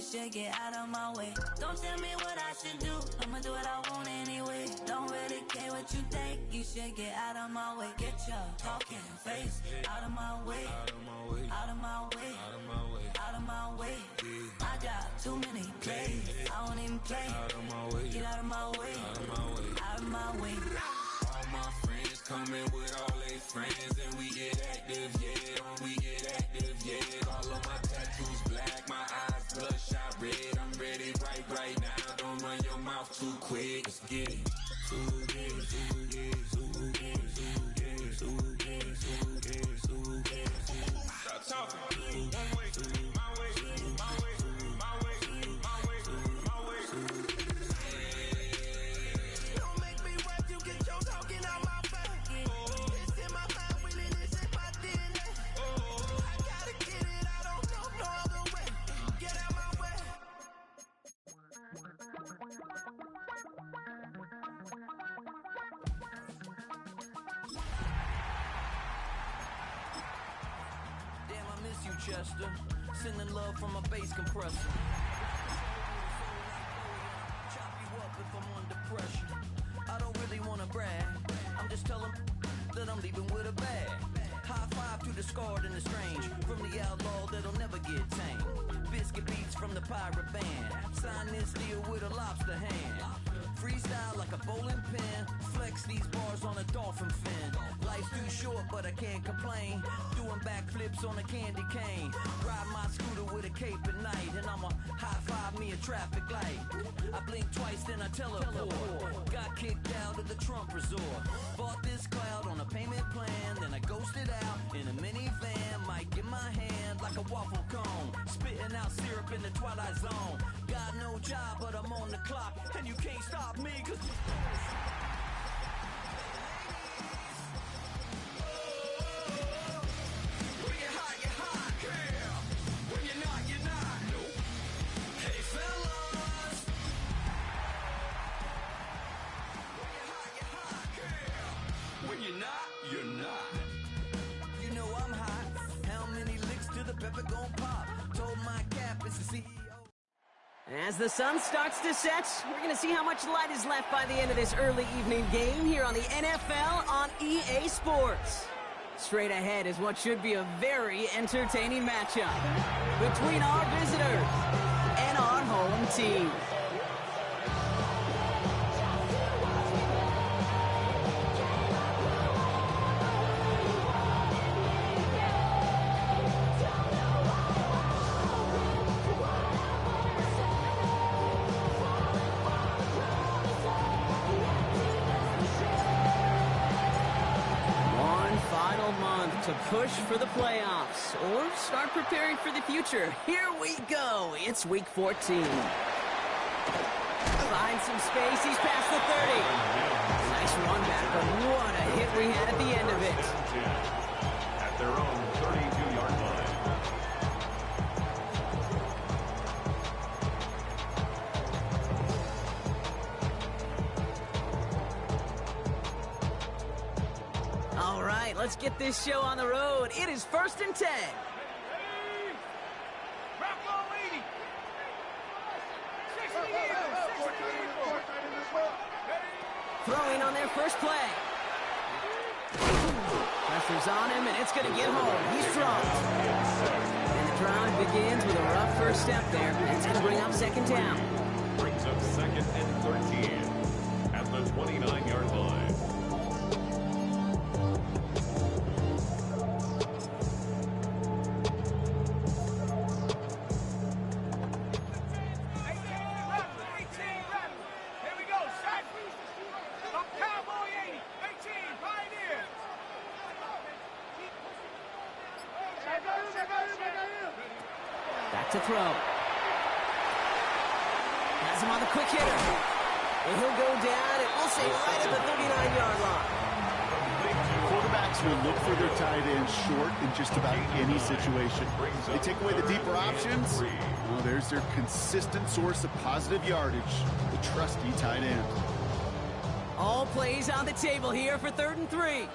should get out of my way. Don't tell me what I should do, I'ma do what I want anyway. Don't really care what you think, you should get out of my way. Get your talking face out of my way, out of my way, out of my way, out of my way, out of my way. I got too many plays, I won't even play. Out of my way, get out of my way, out of my way, out of my way. All my friends coming with all they friends, and we get active, yeah, we get active, yeah. All of my tattoos black, my eyes bloodshot red. I'm ready right now. Don't run your mouth too quick. Let's get it. Stop talking. One way, my way, my way, my way, my way, my way. Don't make me rap, you get your talking out my face. It's in my mind, really, this in my DNA. I gotta get it, I don't know no other way. Get out my way. Damn, I miss you, Chester. Sending love from a bass compressor. Chop you up if I'm under pressure. I don't really wanna brag. I'm just telling that I'm leaving with a bag. High five to the scarred and the strange. From the outlaw that'll never get tamed. Biscuit beats from the pirate band. Sign this deal with a lobster hand. Freestyle like a bowling pin. Flex these bars on a dolphin fin. Life's too short, but I can't complain. Doing backflips on a candy cane. Ride my scooter with a cape at night. And I'ma high five me a traffic light. I blink twice, then I teleport. Got kicked out of the Trump resort. Bought this cloud on a payment plan. Then I ghosted out in a minivan. Might get my hand like a waffle cone. Spitting out syrup in the twilight zone. Got no job, but I'm on the clock. And you can't stop me, cause... As the sun starts to set, we're going to see how much light is left by the end of this early evening game here on the NFL on EA Sports. Straight ahead is what should be a very entertaining matchup between our visitors and our home team. To push for the playoffs or start preparing for the future. Here we go. It's week 14. Finds some space. He's past the 30. Nice run back, but what a hit we had at the end of it. At their own 32-yard line. All right, let's get this show on the road. It is 1st and 10. Throwing on their first play. Pressure's on him, and it's going to get home. He's dropped. And the drive begins with a rough first step there. It's going to bring up second down. Brings up 2nd and 13 at the 29-yard line. Back to throw. Has him on the quick hitter. And he'll go down, and we'll say right at the 39-yard line. Quarterbacks will look for their tight end short in just about any situation. They take away the deeper options. Well, there's their consistent source of positive yardage, the trusty tight end. All plays on the table here for 3rd and 3.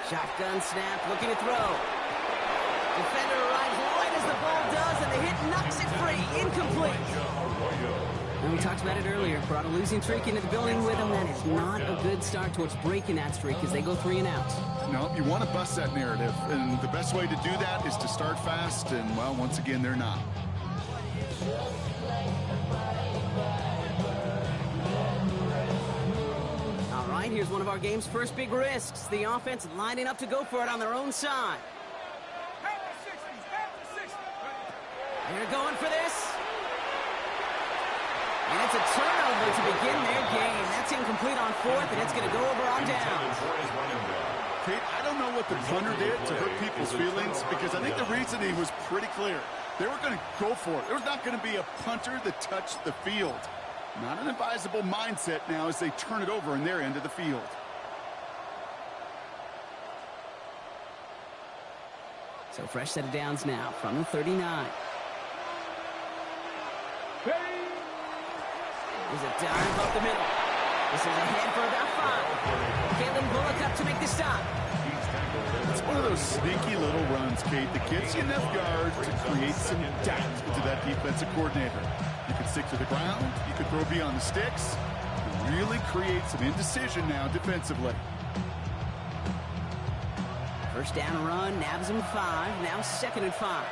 Shotgun snap, looking to throw. Defender right knocks it free. Incomplete. And we talked about it earlier. Brought a losing streak into the building with him. That is not a good start towards breaking that streak as they go 3 and out. No, you want to bust that narrative. And the best way to do that is to start fast. And, well, once again, they're not. All right, here's one of our game's first big risks. The offense lining up to go for it on their own side. They're going for this. And it's a turnover to begin their game. That's incomplete on 4th, and it's going to go over on down. Kate, I don't know what the punter did to hurt people's feelings because I think the reasoning was pretty clear. They were going to go for it. There was not going to be a punter that touched the field. Not an advisable mindset now as they turn it over in their end of the field. So fresh set of downs now from the 39. There's a dive up the middle. This is ahead for about 5. Kalen Bullock up to make the stop. It's one of those sneaky little runs, Kate, that gets you enough yards to create some doubt into that defensive coordinator. You can stick to the ground. You can throw beyond the sticks. You really create some indecision now defensively. First down run, nabs him 5. Now 2nd and 5.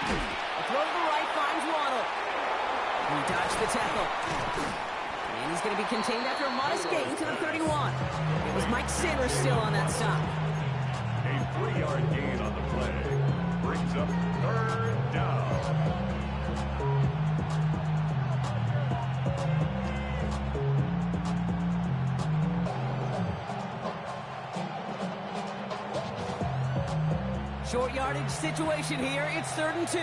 A throw to the right finds Waddle. He dodged the tackle. And he's going to be contained after a modest gain to the 31. It was Mike Sanders still on that stop. A 3-yard gain on the play. Brings up 3rd down. Short yardage situation here. It's 3rd and 2.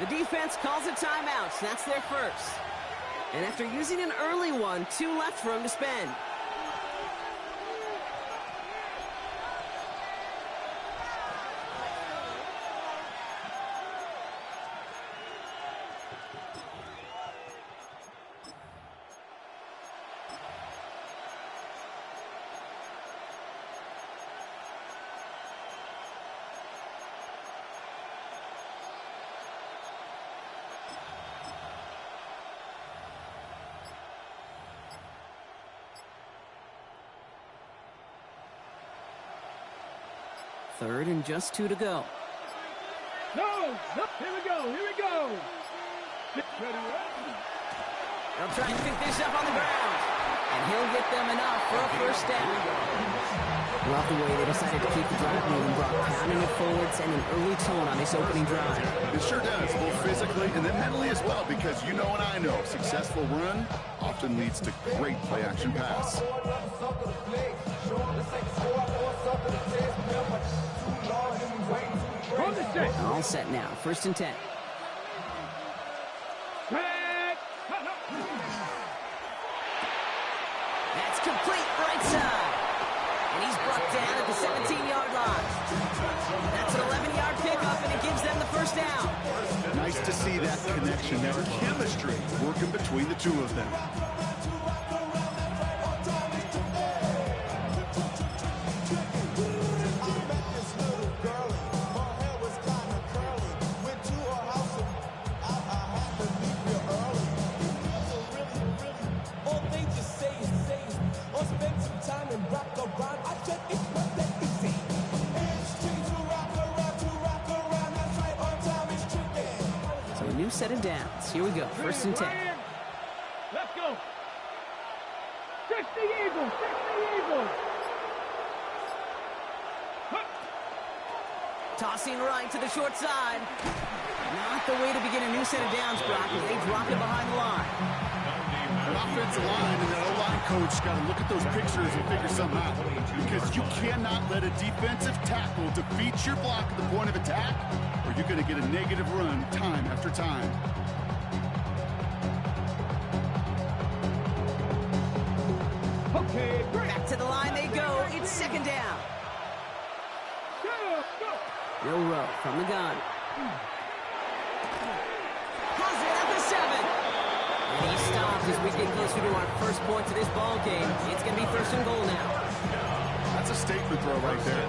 The defense calls a timeout. That's their first. And after using an early one, 2 left for him to spend. Third and just 2 to go. No, here we go. They'll try and pick this up on the ground. And he'll get them enough for a first down. Love the way they decided to keep the drive moving, brought pounding it forward, sending an early tone on this opening drive. It sure does, both physically and then mentally as well, because you know and I know, successful run often leads to great play-action pass. All set now. 1st and 10. That's complete right side. And he's brought down at the 17-yard line. That's an 11-yard pickup, and it gives them the first down. Nice to see that connection, that chemistry working between the two of them. Set of downs. Here we go. 1st and 10. Let's go. 60 Eagles. Tossing right to the short side. Not the way to begin a new set of downs, Brock, as they drop it behind the line. An offensive line and that O-line coach got to look at those pictures and figure something out. Because you cannot let a defensive tackle defeat your block at the point of attack, or you're going to get a negative run time after time. Okay, great. Back to the line they go. It's 2nd down. Bill Rowe from the gun. Has it at the 7. And he stopped as we get closer to our first point to this ball game. It's going to be 1st and goal now. That's a statement throw right there.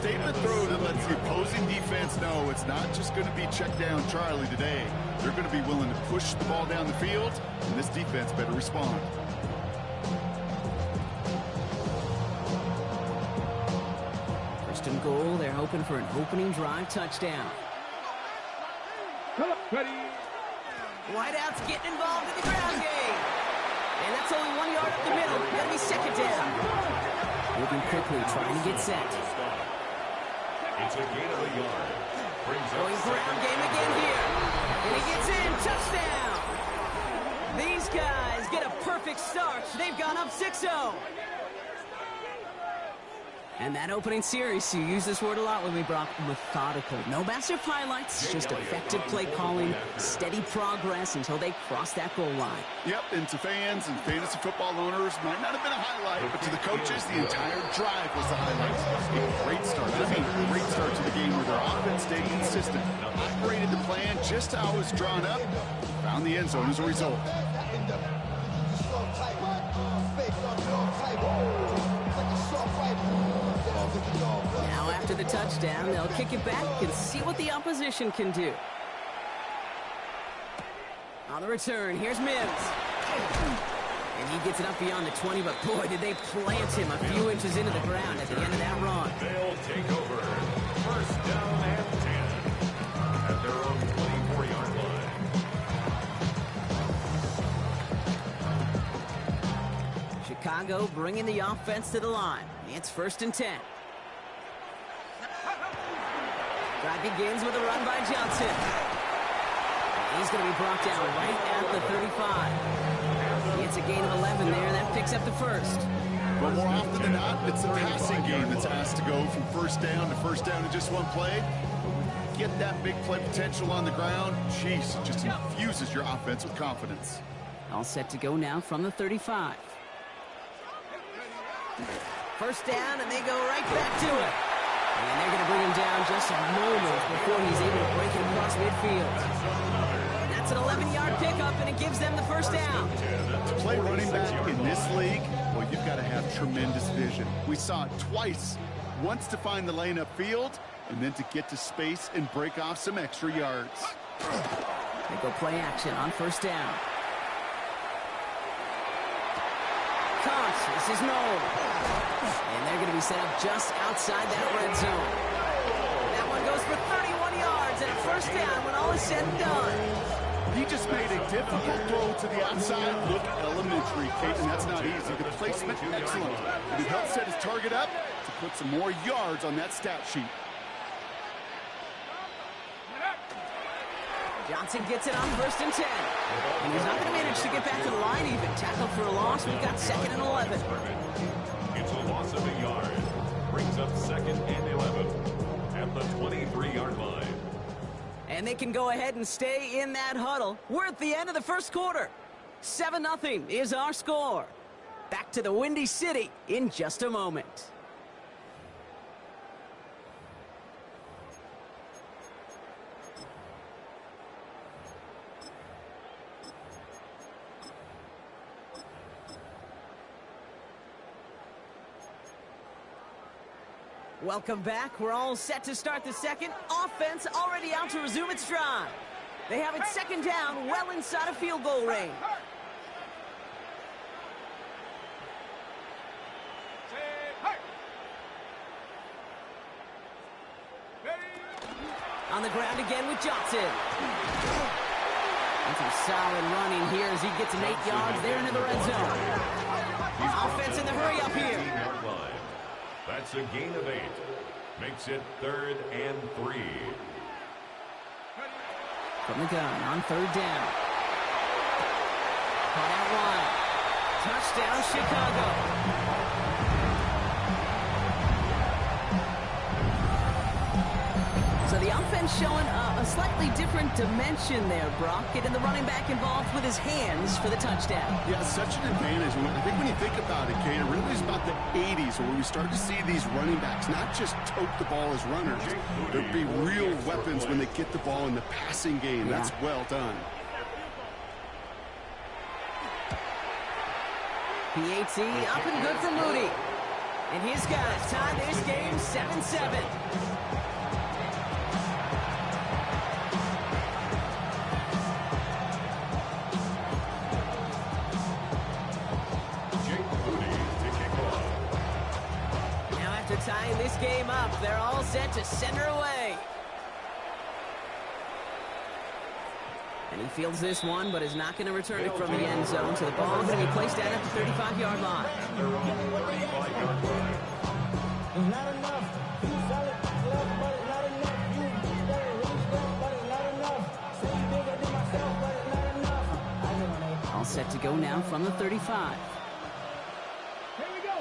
statement throw that lets the opposing defense know it's not just going to be check down Charlie today. They're going to be willing to push the ball down the field, and this defense better respond. First and goal, they're hoping for an opening drive touchdown. Ready. Wideouts getting involved in the ground game. And that's only 1 yard up the middle. Gonna be second down. Moving quickly, trying to get set. It's a gain of a yard. Going ground game again here. And he gets in. Touchdown. These guys get a perfect start. They've gone up 6-0. And that opening series, you use this word a lot with me, Brock, methodical. No massive highlights, just effective play calling, steady progress until they cross that goal line. Yep, and to fans and fantasy football owners, might not have been a highlight, but to the coaches, the entire drive was the highlight. A great start. A great start to the game where their offense stayed consistent, operated the plan just how it was drawn up, found the end zone as a result. Now after the touchdown, they'll kick it back and see what the opposition can do. On the return, here's Mims. And he gets it up beyond the 20, but boy, did they plant him a few inches into the ground at the end of that run. They'll take over. First down and 10 at their own 24-yard line. Chicago bringing the offense to the line. It's first and 10. Drive begins with a run by Johnson. He's going to be brought down right at the 35. It's a gain of 11 there. That picks up the first. But more often than not, it's the passing game that's asked to go from first down in just one play. Get that big play potential on the ground. Jeez, it just infuses your offense with confidence. All set to go now from the 35. First down, and they go right back to it. And they're going to bring him down just a moment before he's able to break it across midfield. That's an 11-yard pickup, and it gives them the first down. To play running back in this league, well, you've got to have tremendous vision. We saw it twice. Once to find the lane upfield, and then to get to space and break off some extra yards. They go play action on first down. This is Noel. And they're going to be set up just outside that red zone. That one goes for 31 yards and a first down when all is said and done. He just made a difficult throw to the outside. Look elementary, Kate, and that's not easy. The placement, excellent. And he helped set his target up to put some more yards on that stat sheet. Johnson gets it on first and 10. And he's not going to manage to get back to the line even. Tackled for a loss. We've got second and 11. It's a loss of a yard. Brings up second and 11 at the 23-yard line. And they can go ahead and stay in that huddle. We're at the end of the first quarter. 7-0 is our score. Back to the Windy City in just a moment. Welcome back. We're all set to start the second. Offense already out to resume its drive. They have it second down, well inside of field goal range. On the ground again with Johnson. And some solid running here as he gets him 8 yards there into the red zone. Offense in the hurry up here. That's a gain of 8. Makes it 3rd and 3. From the gun on third down. Caught out wide. Touchdown, Chicago. So the offense showing a slightly different dimension there, Brock. Getting the running back involved with his hands for the touchdown. Yeah, such an advantage. I think when you think about it, Kate, it really is about the 80s where we start to see these running backs not just tote the ball as runners. There'd be real weapons when they get the ball in the passing game. Yeah. That's well done. PAT up and good for Moody. And his guys tie this game 7-7. Now after tying this game up, they're all set to send her away. And he fields this one, but is not going to return it from the end zone. So the ball is going to be placed down at the 35-yard line. It's not enough. You solid, love, but it's not enough. You better really strong, but it's not enough. Say you bigger than myself, but it's not enough. All set to go now from the 35. Here we go.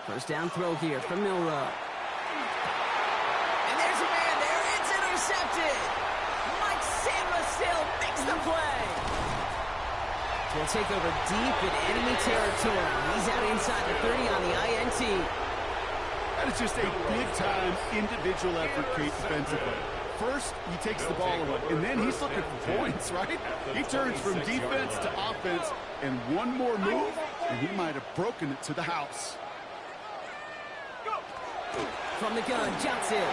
First down throw here from Milroe. And there's a man there. It's intercepted. Mike Sandler still makes the play. We'll take over deep in enemy territory. He's out inside the 30 on the INT. That is just a big-time individual effort, Kate, defensively. First, he takes the ball away, and then he's looking for points, right? He turns from defense to offense, and one more move, and he might have broken it to the house. From the gun, Johnson.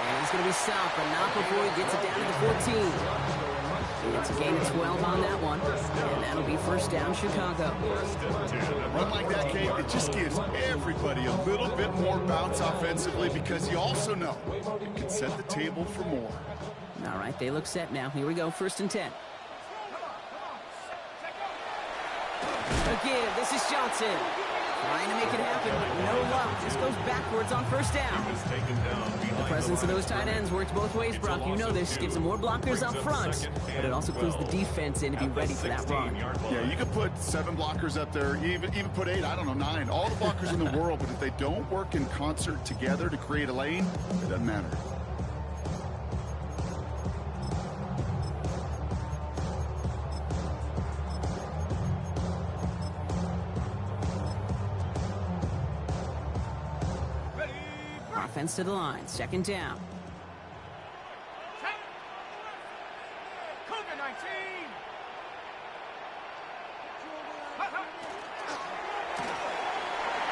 And he's going to be stopped, but not before he gets it down to the 14. It's a gain of 12 on that one, and that'll be first down, Chicago. Run like that, Kate, it just gives everybody a little bit more bounce offensively because you also know it can set the table for more. All right, they look set now. Here we go, 1st and 10. Again, this is Johnson. Trying to make it happen, but no luck. This goes backwards on first down. The presence of those tight ends works both ways, Brock. You know this. Gives them more blockers up front, but it also clues the defense in to be ready for that run. Yeah, you could put 7 blockers up there, even put 8, I don't know, 9. All the blockers in the world, but if they don't work in concert together to create a lane, it doesn't matter. Offense to the line, 2nd down.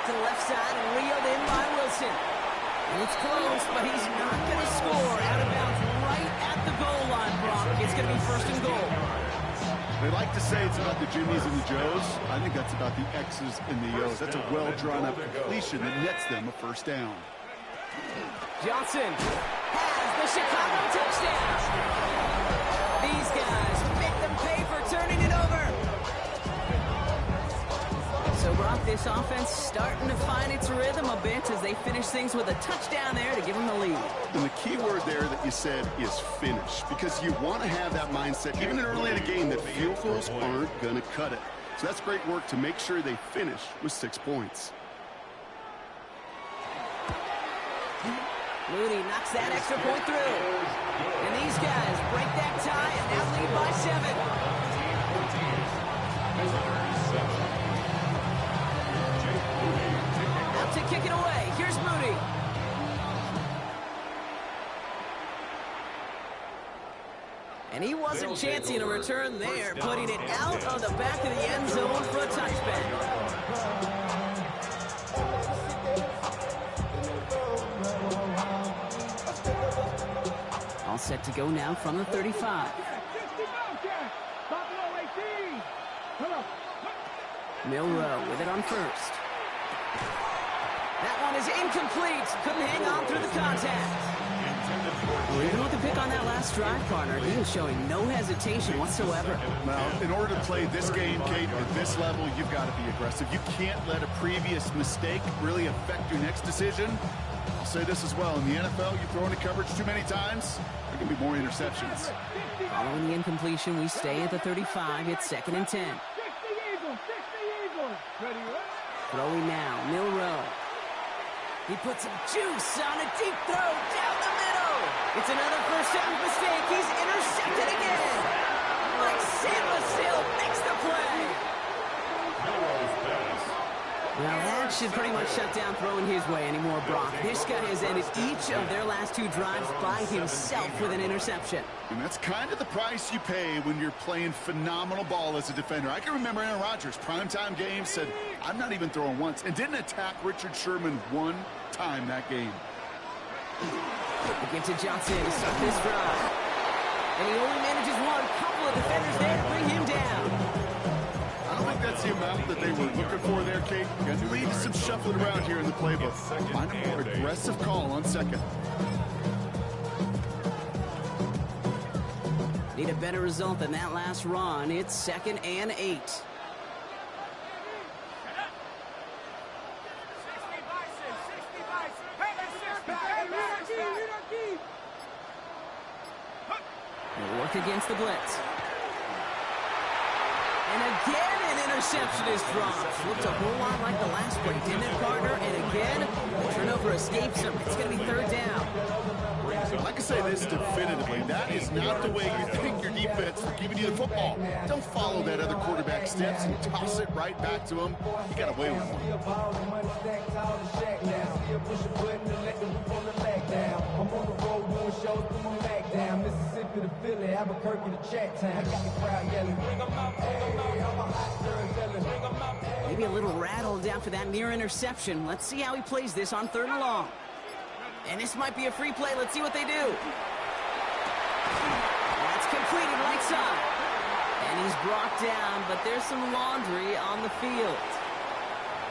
To the left side and reeled in by Wilson. And it's close, but he's not going to score. Out of bounds right at the goal line, Brock. It's going to be 1st and goal. They like to say it's about the Jimmies and the Joes. I think that's about the X's and the O's. That's a well-drawn-up completion that nets them a first down. Johnson has the Chicago touchdown. These guys make them pay for turning it over. So, Brock, this offense starting to find its rhythm a bit as they finish things with a touchdown there to give them the lead. And the key word there that you said is finish, because you want to have that mindset, even early in the game, that field goals aren't going to cut it. So that's great work to make sure they finish with 6 points. Mooney knocks that extra point through. And these guys break that tie and now lead by 7. Out to kick it away. Here's Mooney. And he wasn't chancing a return there, putting it out of the back of the end zone for a touchback. All set to go now from the 35. Milroe with it on first. That one is incomplete. Couldn't hang on through the contact. Well, even with the pick on that last drive, partner, he was showing no hesitation whatsoever. Well, in order to play this game, Kate, at this level, you've got to be aggressive. You can't let a previous mistake really affect your next decision. I'll say this as well. In the NFL, you throw into coverage too many times, there can be more interceptions. Following the incompletion, we stay at the 35. It's 2nd and 10. Throwing now, Milroe. He puts some juice on a deep throw down the middle. It's another first down mistake. He's intercepted again. Mike Sandler still makes the play. Well, that should pretty much shut down throwing his way anymore, Brock. This guy has ended each of their last 2 drives by himself with an interception. And that's kind of the price you pay when you're playing phenomenal ball as a defender. I can remember Aaron Rodgers, primetime game, said, I'm not even throwing once, and didn't attack Richard Sherman one time that game. We get to Johnson to start this drive. And he only manages one. Couple of defenders there to bring him down. I don't think that's the amount that they were looking for there, Kate. Going to lead to some shuffling around here in the playbook. Find a more aggressive call on second. Need a better result than that last run. It's 2nd and 8. They'll work against the blitz. And again, an interception is dropped. Looked a whole lot like the last play, didn't it, partner? And again, the turnover escapes him. It's going to be 3rd down. I can say this definitively. That is not the way you thank your defense for giving you the football. Don't follow that other quarterback steps and toss it right back to him. You got away with one. Mississippi to Philly, Albuquerque to Chattown. I got the crowd yelling, bring 'em out, hey, I'm a hot girl yelling, bring 'em out. Maybe a little rattled after that near interception. Let's see how he plays this on 3rd and long. And this might be a free play. Let's see what they do. That's completed right side. And he's brought down, but there's some laundry on the field.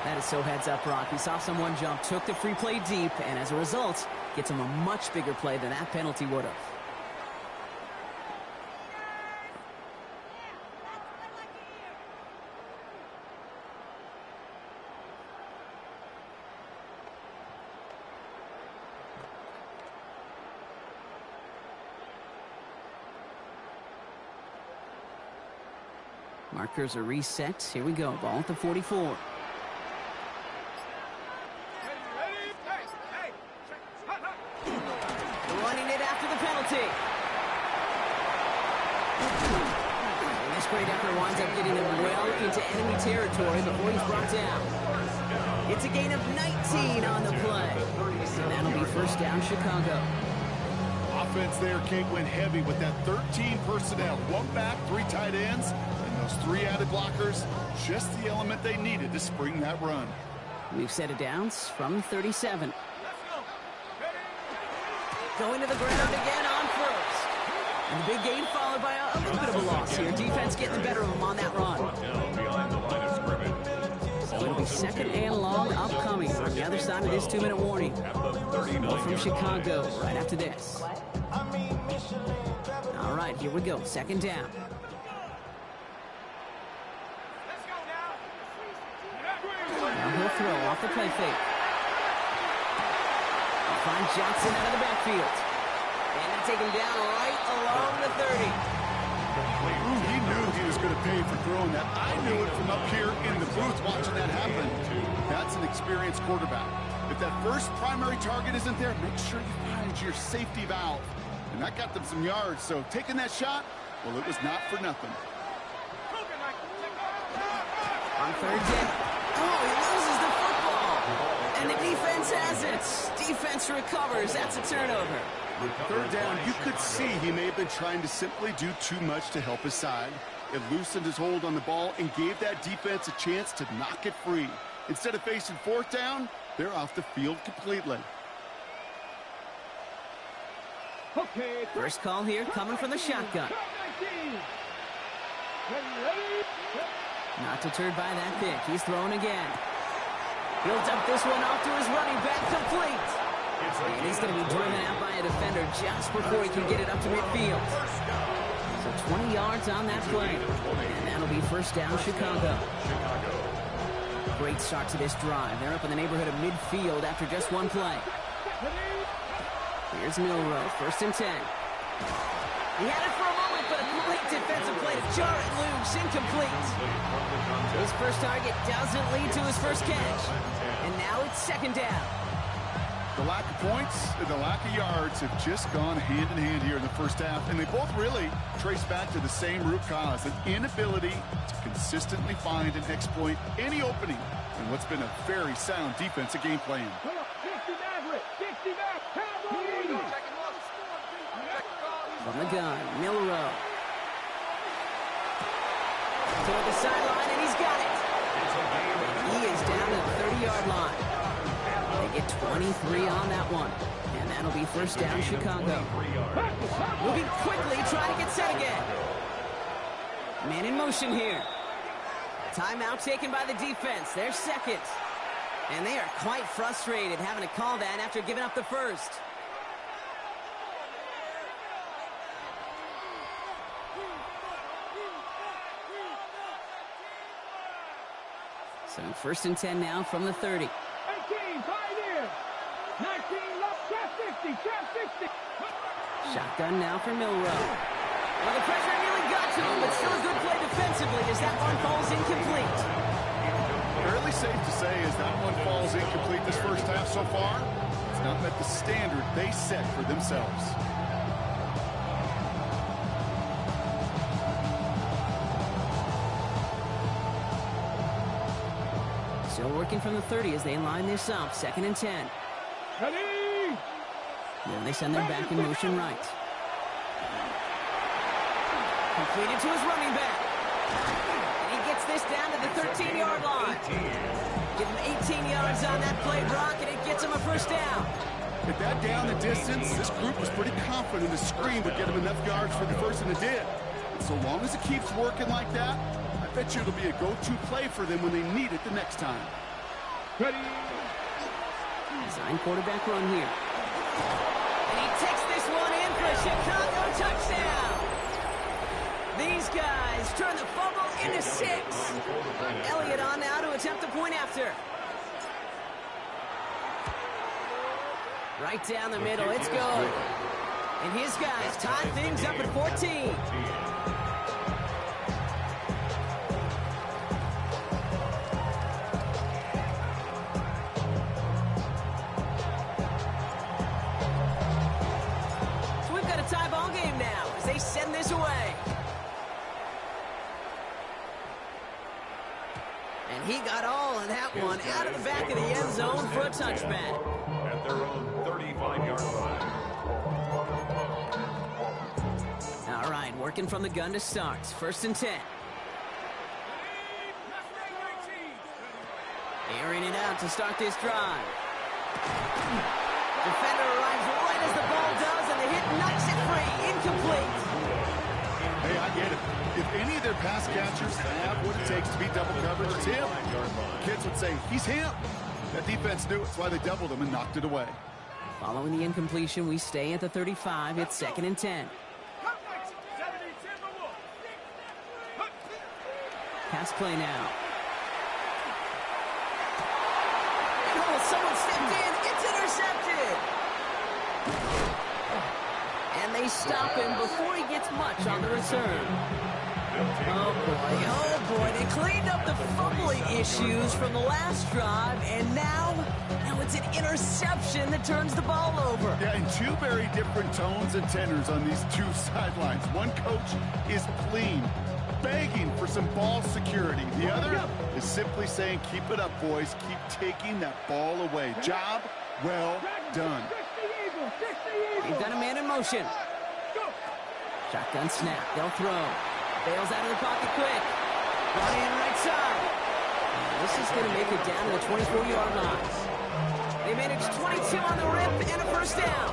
That is so heads up, Brock. He saw someone jump, took the free play deep, and as a result, gets him a much bigger play than that penalty would have. Markers are reset. Here we go. Ball at the 44. Running it after the penalty. And this great effort winds up getting him well into enemy territory before he's brought down. It's a gain of 19 on the play. And that'll be 1st down, Chicago. Offense there, Kate, went heavy with that 13 personnel. 1 back, 3 tight ends. Those 3 added blockers, just the element they needed to spring that run. We've set it downs from 37. Going to the ground again on 1st. And the big gain followed by a little bit of a loss here. Defense getting the better of them on that run. So it'll be 2nd and long upcoming on the other side of this 2-minute warning. More from Chicago right after this. All right, here we go. 2nd down. He'll throw off the play fake. He'll find Johnson out of the backfield. And they take him down right along the 30. He knew he was going to pay for throwing that. I knew it from up here in the booth watching that happen. That's an experienced quarterback. If that first primary target isn't there, make sure you find your safety valve. And that got them some yards, so taking that shot, well, it was not for nothing. On 3rd down. Oh, he loses the football. And the defense has it. Defense recovers. That's a turnover. 3rd down, you could see he may have been trying to simply do too much to help his side. It loosened his hold on the ball and gave that defense a chance to knock it free. Instead of facing 4th down, they're off the field completely. First call here coming from the shotgun. Not deterred by that pick. He's throwing again. He'll dump this one off to his running back, complete. And he's going to be driven out by a defender just before he can get it up to midfield. So 20 yards on that play. And that'll be 1st down, Chicago. Great start to this drive. They're up in the neighborhood of midfield after just 1 play. Here's Milroe, 1st and 10. He had it for a moment, but a great defensive play to jar it loose, incomplete. His first target doesn't lead to his first catch. And now it's 2nd down. The lack of points and the lack of yards have just gone hand in hand here in the first half, and they both really trace back to the same root cause, an inability to consistently find and exploit any opening in what's been a very sound defensive game plan. From the gun, Milroe. Toward the sideline, and he's got it. He is down at the 30-yard line. They get 23 on that one. And that'll be first down, Chicago. Moving quickly, trying to get set again. Man in motion here. Timeout taken by the defense. Their second. And they are quite frustrated having to call that after giving up the first. So first and 10 now from the 30. 18, pioneer. 19, left, trap 50, trap 60. Shotgun now for Milroe. Well, the pressure nearly got to him, but still a good play defensively as that one falls incomplete. Fairly safe to say as that one falls incomplete this first half so far, it's not met the standard they set for themselves. Still working from the 30 as they line this up. Second and 10. Ready? Then they send them back in motion right. Completed to his running back. And he gets this down to the 13-yard line. Give him 18 yards on that play, Brock, and it gets him a first down. At that down the distance, this group was pretty confident the screen would get him enough yards for the first, and it did. And so long as it keeps working like that, I bet you it'll be a go-to play for them when they need it the next time. Ready? Design quarterback run here. And he takes this one in for a Chicago touchdown. These guys turn the fumble into 6. Elliott on now to attempt the point after. Right down the middle, it's good. And his guys tie things up at 14. So we've got a tie ball game now as they send this away. And he got all of that one out of the back of the end zone for a touchback. At their own 35-yard line. All right, working from the gun to start. First and 10. Airing it out to start this drive. Defender arrives right as the ball does, and the hit knocks it free. Incomplete. Hey, I get it. If any of their pass catchers have what it takes to beat double coverage, it's him. Kids would say, he's him. That defense knew it. That's why they doubled him and knocked it away. Following the incompletion, we stay at the 35. It's second and 10. Pass play now. Oh, someone stepped in. It's intercepted. And they stop him before he gets much on the return. Oh boy, they cleaned up the fumbling issues from the last drive, and now it's an interception that turns the ball over. Yeah, and two very different tones and tenors on these two sidelines. One coach is pleading, begging for some ball security. The other is simply saying, keep it up, boys. Keep taking that ball away. Job well done. They've got a man in motion. Shotgun snap. They'll throw. Bails out of the pocket quick. Ryan right side. This is going to make it down to the 24-yard line. They managed 22 on the rip and a first down.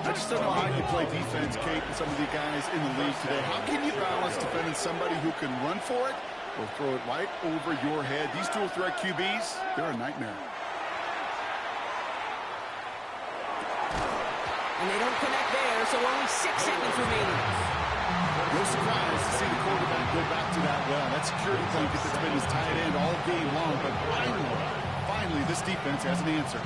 I just don't know how you play defense, Kate, and some of the guys in the league today. How can you balance defending somebody who can run for it or throw it right over your head? These dual threat QBs, they're a nightmare. And they don't connect there, so only 6 seconds remaining. No surprise to see the quarterback go back to that well. That security blanket that's been his tight end all game long, but finally this defense has an answer.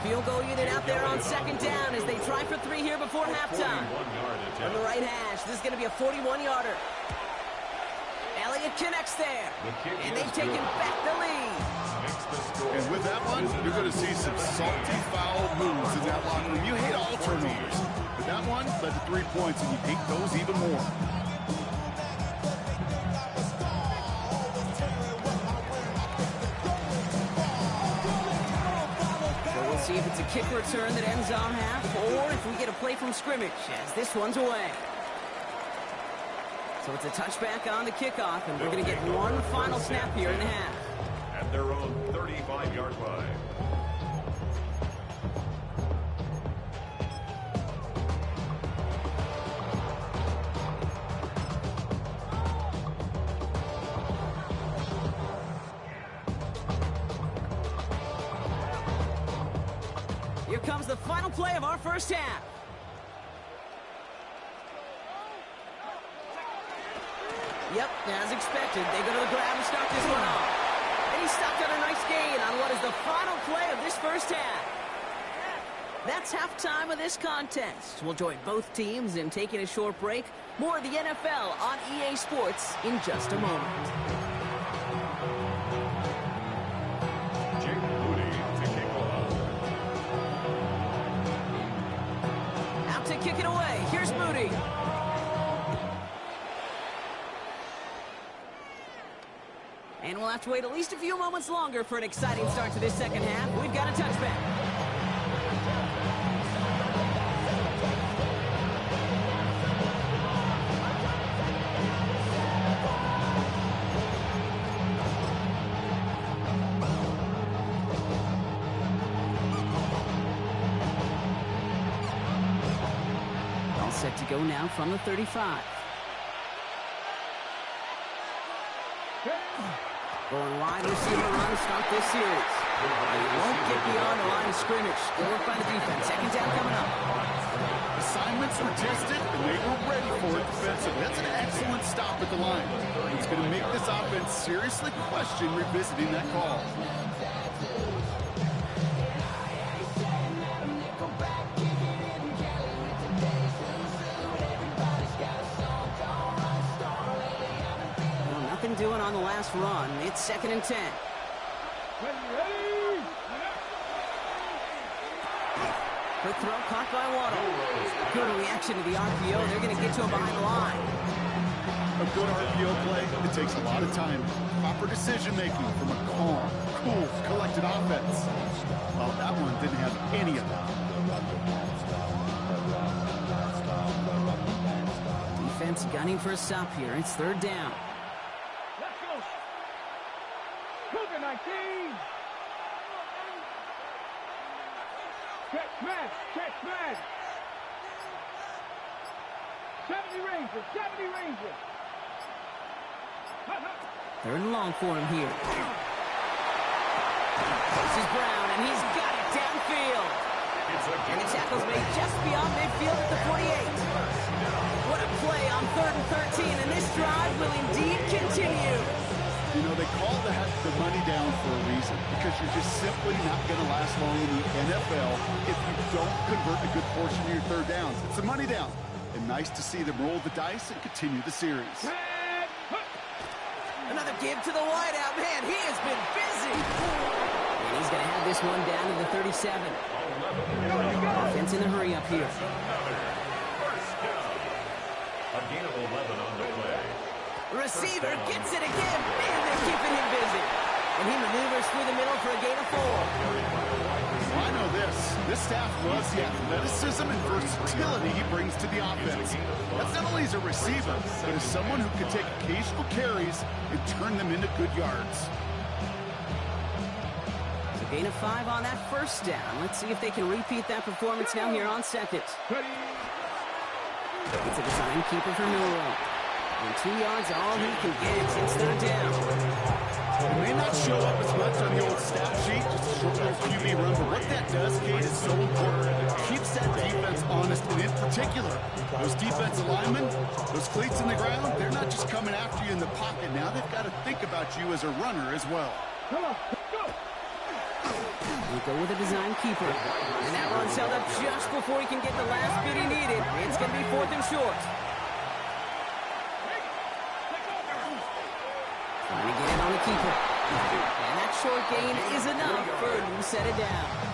Field goal unit out there on second down as they try for 3 here before halftime. On the right hash, this is going to be a 41-yarder. Elliott connects there, and they've taken back the lead. And with that one, you're going to see some salty foul moves in that locker room. You hate all turnovers, but that one led to 3 points, and you hate those even more. See if it's a kick return that ends on half, or if we get a play from scrimmage, as this one's away. So it's a touchback on the kickoff, and we're going to get one final snap here in the half. At their own 35-yard line. Here comes the final play of our first half. Yep, as expected, they go to the ground to start this one off. And he stopped at a nice gain on what is the final play of this first half. That's halftime of this contest. We'll join both teams in taking a short break. More of the NFL on EA Sports in just a moment. Kick it away. Here's Moody. And we'll have to wait at least a few moments longer for an exciting start to this second half. We've got a touchback. Set to go now from the 35. Going wide receiver run to start this series. They won't get beyond the line of scrimmage. Good work by the defense. Second down coming up. Assignments were tested, and they were ready for it defensively. That's an excellent stop at the line. It's going to make this offense seriously question revisiting that call. Doing on the last run. It's 2nd and 10. Quick throw caught by Waddle. Good reaction to the RPO. They're going to get to him behind the line. A good RPO play, it takes a lot of time. Proper decision making from a calm, cool, collected offense. Well, that one didn't have any of that. Defense gunning for a stop here. It's 3rd down. Check smash. 70 Rangers. 3rd and long for him here. This is Brown, and he's got it downfield. And the tackle's made just beyond midfield at the 48. What a play on 3rd and 13, and this drive will indeed continue. You know, they call that the money down for a reason, because you're just simply not going to last long in the NFL if you don't convert a good portion of your 3rd downs. It's a money down. And nice to see them roll the dice and continue the series. Another give to the wideout. Man, he has been busy. And he's going to have this one down to the 37. Offense in a hurry up here. A gain of 11 on the play. Receiver gets it again. Man, they're keeping him busy. And he maneuvers through the middle for a gain of 4. Well, I know this. This staff loves the athleticism and versatility he brings to the offense. That's not only as a receiver, but as someone who can take occasional carries and turn them into good yards. So gain of 5 on that first down. Let's see if they can repeat that performance now here on 2nd. It's a design keeper for Newell. And 2 yards, all he can get since 3rd down. It may not show up as much on the old stat sheet, just a short little QB run, but what that does, Kate, is so important. It keeps that defense honest, and in particular, those defensive linemen, those cleats in the ground, they're not just coming after you in the pocket. Now they've got to think about you as a runner as well. Come on, go! We go with a design keeper. And that run's held up just before he can get the last bit he needed. It's going to be 4th and short. Trying to get it on the keeper. And that short gain is enough for a new set of downs.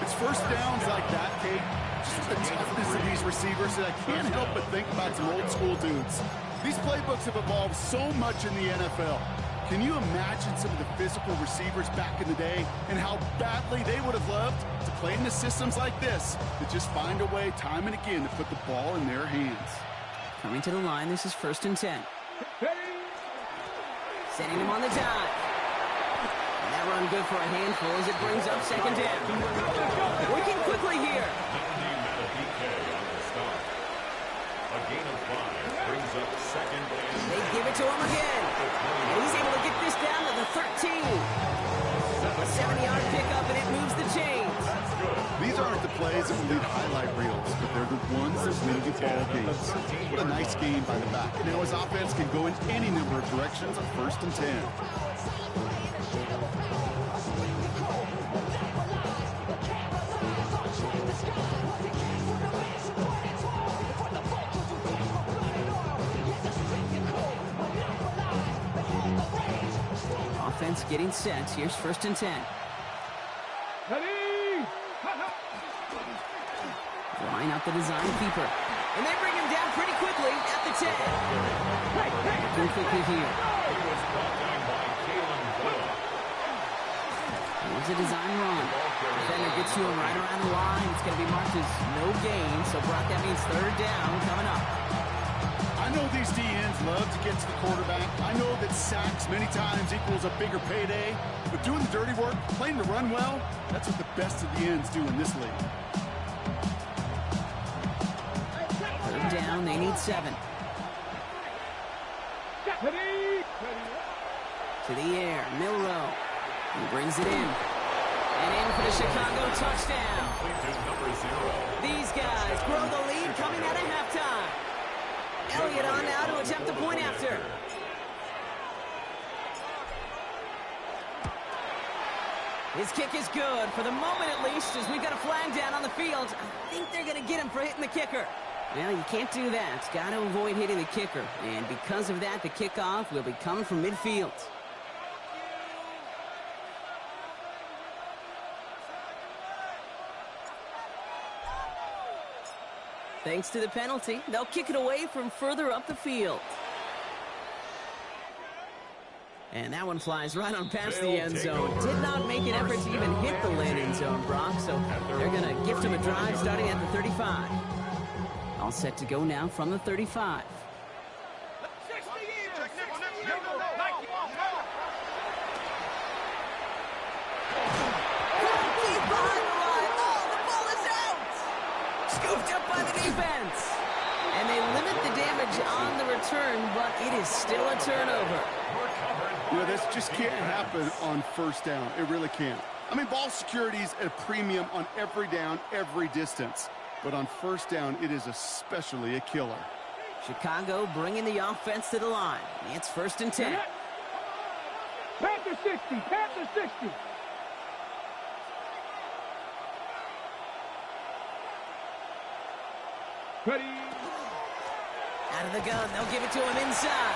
It's first downs like that, Kate. Just the toughness of these receivers that I can't help but think about some old school dudes. These playbooks have evolved so much in the NFL. Can you imagine some of the physical receivers back in the day and how badly they would have loved to play in the systems like this that just find a way time and again to put the ball in their hands? Coming to the line, this is 1st and 10. Setting him on the dive. And that run good for a handful as it brings up 2nd down. Working quickly here. A gain of 5 brings up 2nd and They give it to him again. And he's able to get this down to the 13. A 70-yard pickup, and it moves the chains. These aren't the plays that will lead highlight reels, but they're the ones that win you ball games. What a nice game by the back. Now his offense can go in any number of directions on 1st and 10. Offense getting set. Here's 1st and 10. Line up the design keeper. And they bring him down pretty quickly at the 10. Working quickly here. Here's a design run. Defender gets to him right around the line. It's going to be marked as no gain. So, Brock, that means 3rd down coming up. I know these DNs love to get to the quarterback. I know that sacks many times equals a bigger payday. But doing the dirty work, playing to run well, that's what the best of the ends do in this league. 3rd down, they need 7. To the air, Milroe. He brings it in. And in for the Chicago touchdown. These guys grow the lead coming out of halftime. Elliott on now to attempt a point after. His kick is good, for the moment at least, as we've got a flag down on the field. I think they're going to get him for hitting the kicker. Well, you can't do that. Got to avoid hitting the kicker. And because of that, the kickoff will be coming from midfield. Thanks to the penalty, they'll kick it away from further up the field. And that one flies right on past the end zone. Did not make an effort to even hit the landing zone, Brock, so they're going to gift him a drive starting at the 35. All set to go now from the 35. Scooped up by the defense. And they limit the damage on the return, but it is still a turnover. You know, this just can't happen on 1st down. It really can't. I mean, ball security is at a premium on every down, every distance. But on 1st down, it is especially a killer. Chicago bringing the offense to the line. It's 1st and 10. Panther 60, Panther 60. Ready. Out of the gun, they'll give it to him inside.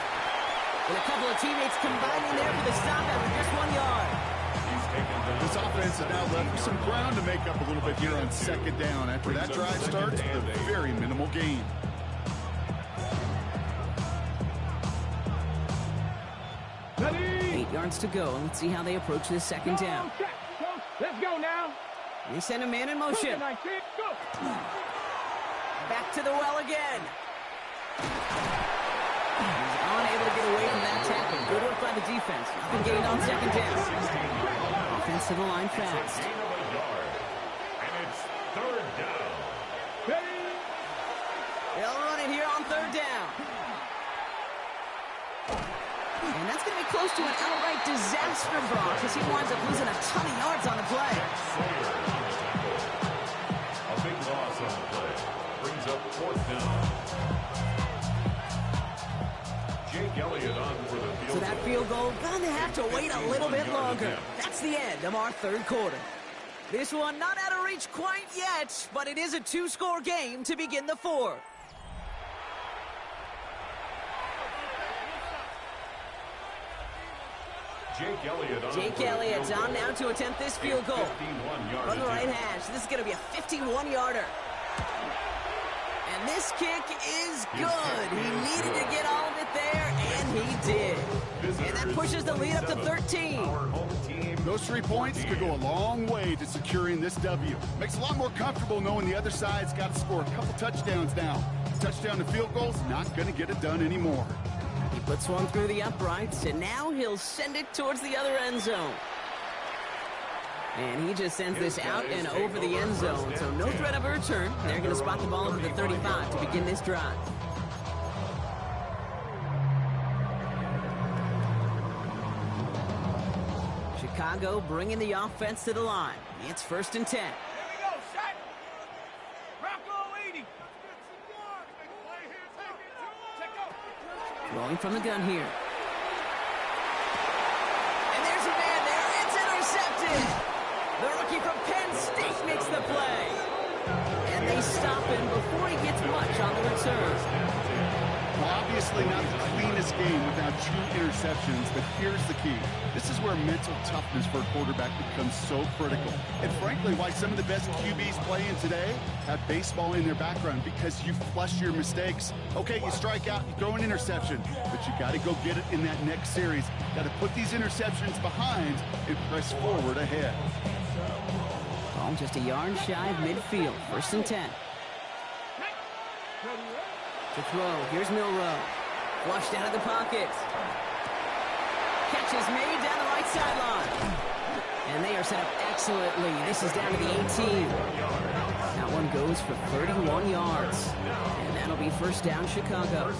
And a couple of teammates combining there for the stop after just 1 yard. This offense is now left with some ground to make up a little bit here on 2nd down. After that drive starts with a very minimal gain. Ready. 8 yards to go. Let's see how they approach this 2nd down. Let's go now. They send a man in motion. Go. Back to the well again. He's unable to get away from that tackle. Good work by the defense. Nothing gained on 2nd down. Offense to the line fast. And it's 3rd down. They'll run it here on 3rd down. And that's going to be close to an outright disaster, Brock, because he winds up losing a ton of yards on the play. A big loss on the play. Brings up 4th down. Jake Elliott on for the field. So that field goal, gonna have to wait a little bit longer. That's the end of our 3rd quarter. This one not out of reach quite yet, but it is a 2-score game to begin the 4th. Jake Elliott's on now to attempt this field goal from the right hash. This is going to be a 51-yarder. And this kick is good. He needed to get all of it there, and he did. And that pushes the lead up to 13. Those 3 points could go a long way to securing this W. Makes it a lot more comfortable knowing the other side's got to score a couple touchdowns now. Touchdown to field goals, not going to get it done anymore. He puts one through the uprights, and now he'll send it towards the other end zone. And he just sends this out and over the end zone, so no threat of a return. They're going to spot the ball over the 35 to begin this drive. Chicago bringing the offense to the line. It's 1st and 10. Here we go, shot. Rocco 80. Rolling from the gun here. And there's a man there. It's intercepted. The rookie from Penn State makes the play. And they stop him before he gets much on the return. Well, obviously not the cleanest game without 2 interceptions, but here's the key. This is where mental toughness for a quarterback becomes so critical. And frankly, why some of the best QBs playing today have baseball in their background, because you flush your mistakes. Okay, you strike out, you throw an interception, but you got to go get it in that next series. Got to put these interceptions behind and press forward ahead. Ball just a yard shy of midfield. 1st and 10. To throw, here's Milroe. Flushed out of the pocket. Catch is made down the right sideline. And they are set up excellently. This is down to the 18. That one goes for 31 yards. And that'll be 1st down, Chicago.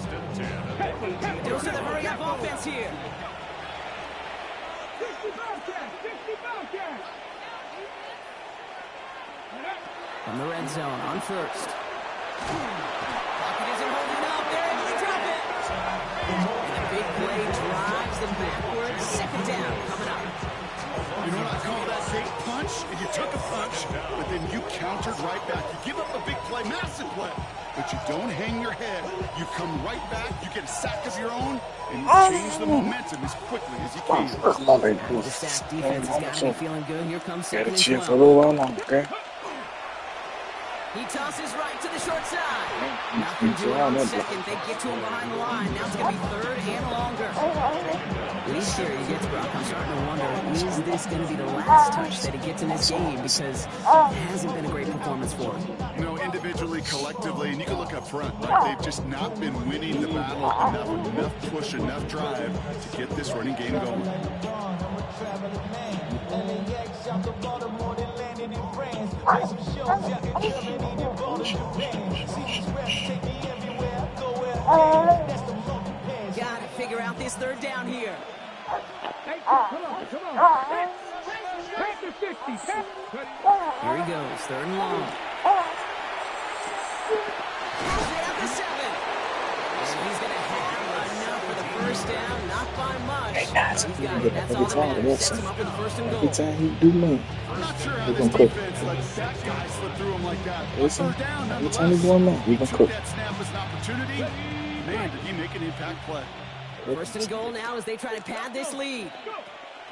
Goes to the hurry-up offense here. 65 catch. From the red zone on 1st. Pocket isn't holding up. They're able to drop it. And a big play drives them backwards. 2nd down coming up. You know what I call that big punch? And you took a punch, but then you countered right back. You give up a big play, massive play, but you don't hang your head. You come right back, you get a sack of your own, and you change the momentum as quickly as you can. The staff defense has got to be feeling good. Here comes 2nd and 12. He tosses right to the short side. Nothing doing on 2nd. They get to him behind the line. Now it's going to be 3rd and longer. At least here he gets Brock. I'm starting to wonder, is this going to be the last touch that he gets in this game? Because it hasn't been a great performance for him. You know, individually, collectively, and you can look up front, right? They've just not been winning the battle enough push, enough drive to get this running game going. Gotta figure out this 3rd down here. Hey, come on. Take the 50. Here he goes, 3rd and long. At the 7. And he's gonna have enough for the 1st down, not by much. He's got it. That's all that matters. Sets him up with the 1st and goal. Every time he do me, I'm not sure how this defense lets that guy slip through him like that. listen, 3rd down, every time he do me, we gonna took cook. that snap as an opportunity. Man, did he make an impact play. 1st and goal now as they try to pad this lead.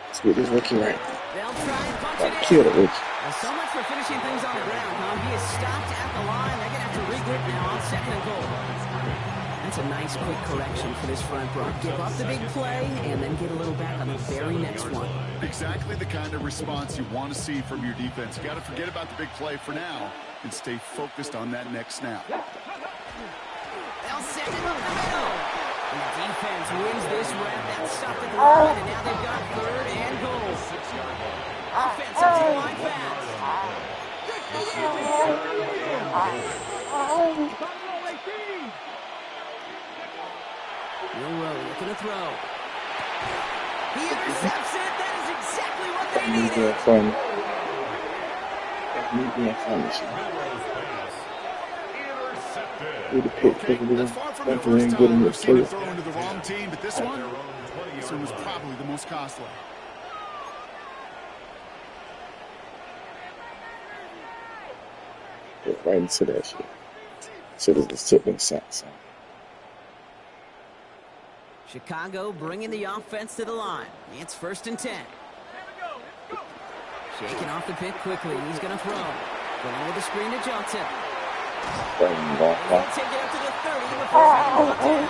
Let's get this rookie right. They'll try and punch it in. Kill the rookie. Well, so much for finishing things on the ground, huh? He is stopped at the line. They're going to have to regroup now on 2nd and goal. That's a nice quick correction for this front, Brock. Give up the big play and then get a little back on the very next one. Exactly the kind of response you want to see from your defense. You got to forget about the big play for now and stay focused on that next snap. They'll send it up the middle. And the defense wins this rep. That's stopped at the line, and now they've got 3rd and goal. Offense up to the line fast. Milroe looking to throw. He intercepts it. That is exactly what they needed. That's far from the first time we've seen him throw into the wrong team, but this one was probably the most costly. Get right into that shit. Should have just took them sacks. Chicago bringing the offense to the line. It's 1st and 10. Shaking off the pick quickly. He's going to throw. Going with the screen to Johnson. He'll take it up to the 30 before being brought down.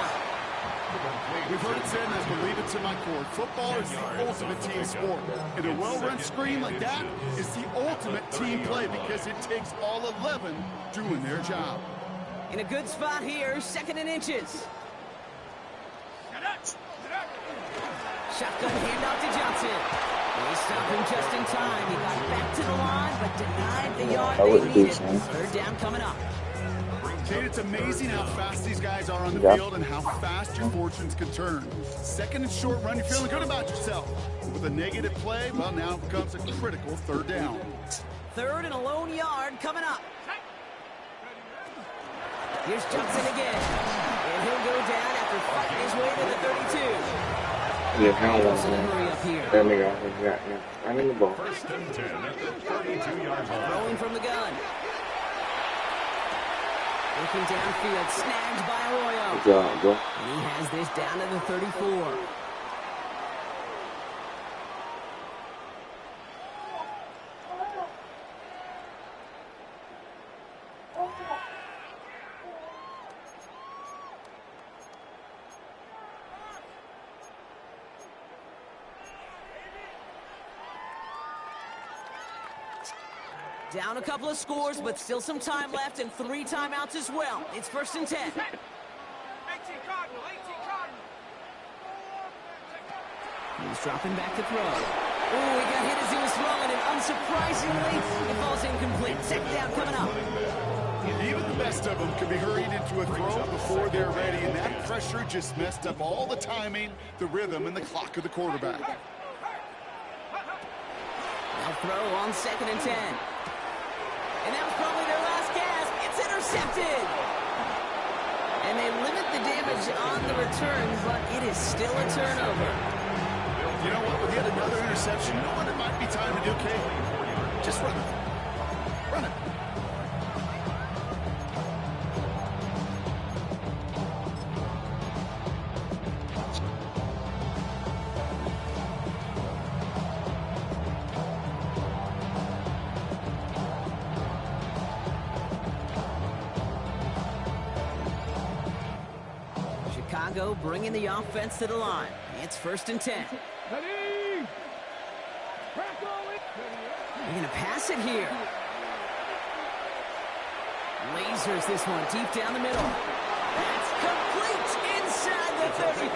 We've heard it said, and I believe it to my core, football is the ultimate team sport. And a well-run screen like that is the ultimate team play because it takes all 11 doing their job. In a good spot here, 2nd and inches. Shotgun handoff to Johnson. They stopped him just in time. He got back to the line, but denied the yard they needed. 3rd down coming up. Kate, it's amazing how fast these guys are on the field and how fast your fortunes can turn. 2nd and short run, you're feeling good about yourself. With a negative play, well, now it becomes a critical 3rd down. 3rd and a lone yard coming up. Here's Johnson again. And he'll go down after fighting his way to the 32. Yeah, how long? Hurry up here. There we go. Yeah. I'm in the ball. 1st and 10 at the 32-yard line. Throwing from the gun. Looking downfield, snagged by Arroyo. Good job, bro. And he has this down to the 34. Down a couple of scores, but still some time left and 3 timeouts as well. It's 1st and 10. 18 Cardinal, 18 Cardinal. He's dropping back to throw. Oh, he got hit as he was throwing, and unsurprisingly, it falls incomplete. 2nd down coming up. Even the best of them can be hurried into a throw before they're ready, and that pressure just messed up all the timing, the rhythm, and the clock of the quarterback. They'll throw on 2nd and 10. And that was probably their last gasp. It's intercepted. And they limit the damage on the return, but it is still a turnover. You know what? With yet another interception, you know what it might be time to do, Kate? Just run it. Run it. Chicago bringing the offense to the line. It's 1st and 10. They're going to pass it here. Lasers this one deep down the middle. That's complete inside the 35.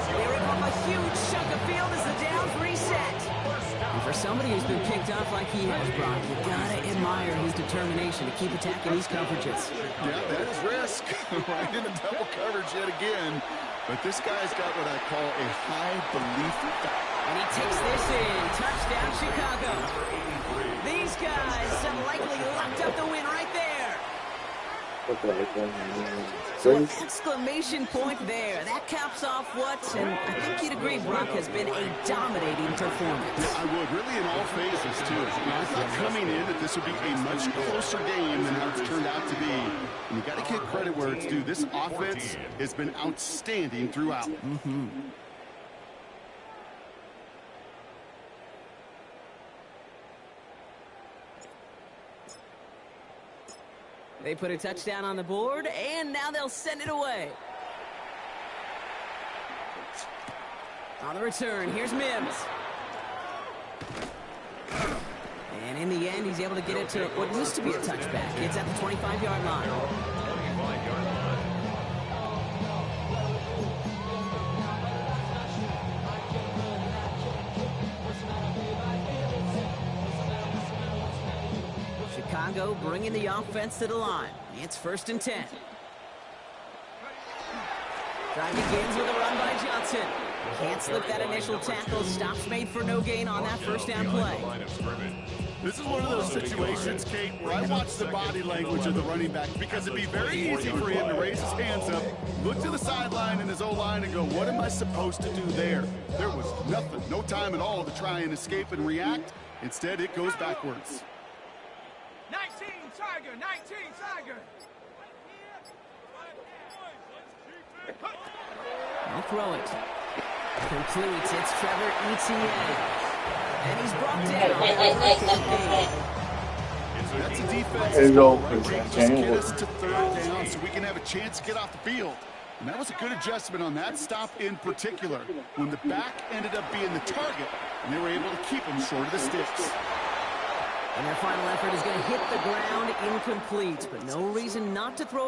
They rip off a huge chunk of field as the downs reset. And for somebody who's been kicked off like he has, Brock, you gotta admire his determination to keep attacking these coverages. Yeah, that is risk. Right into double coverage yet again. But this guy's got what I call a high belief factor. And he takes this in. Touchdown, Chicago. These guys have likely locked up the win right there. So an exclamation point there. That caps off what, and I think you'd agree, Brock, has been a dominating performance. Yeah, I would. Really in all phases, too. I thought coming in that this would be a much closer game than how it's turned out to be. And you got to give credit where it's due. This offense has been outstanding throughout. They put a touchdown on the board, and now they'll send it away. On the return, here's Mims. And in the end, he's able to get it to what used to be a touchback. It's at the 25-yard line. Chicago bringing the offense to the line. It's 1st and 10. Drive begins with a run by Johnson. Can't slip that initial tackle. Stops made for no gain on that 1st down play. This is one of those situations, Kate, where I watch the body language of the running back because it'd be very easy for him to raise his hands up, look to the sideline in his O-line and go, what am I supposed to do there? There was nothing, no time at all to try and escape and react. Instead, it goes backwards. 19 Tiger, 19 Tiger. Well, throw it. Completes. It's Trevor Etienne. And he's brought down. That's a defensive goal, right? Just get us to third down so we can have a chance to get off the field. And that was a good adjustment on that stop in particular, when the back ended up being the target, and they were able to keep him short of the sticks. And their final effort is going to hit the ground incomplete, but no reason not to throw it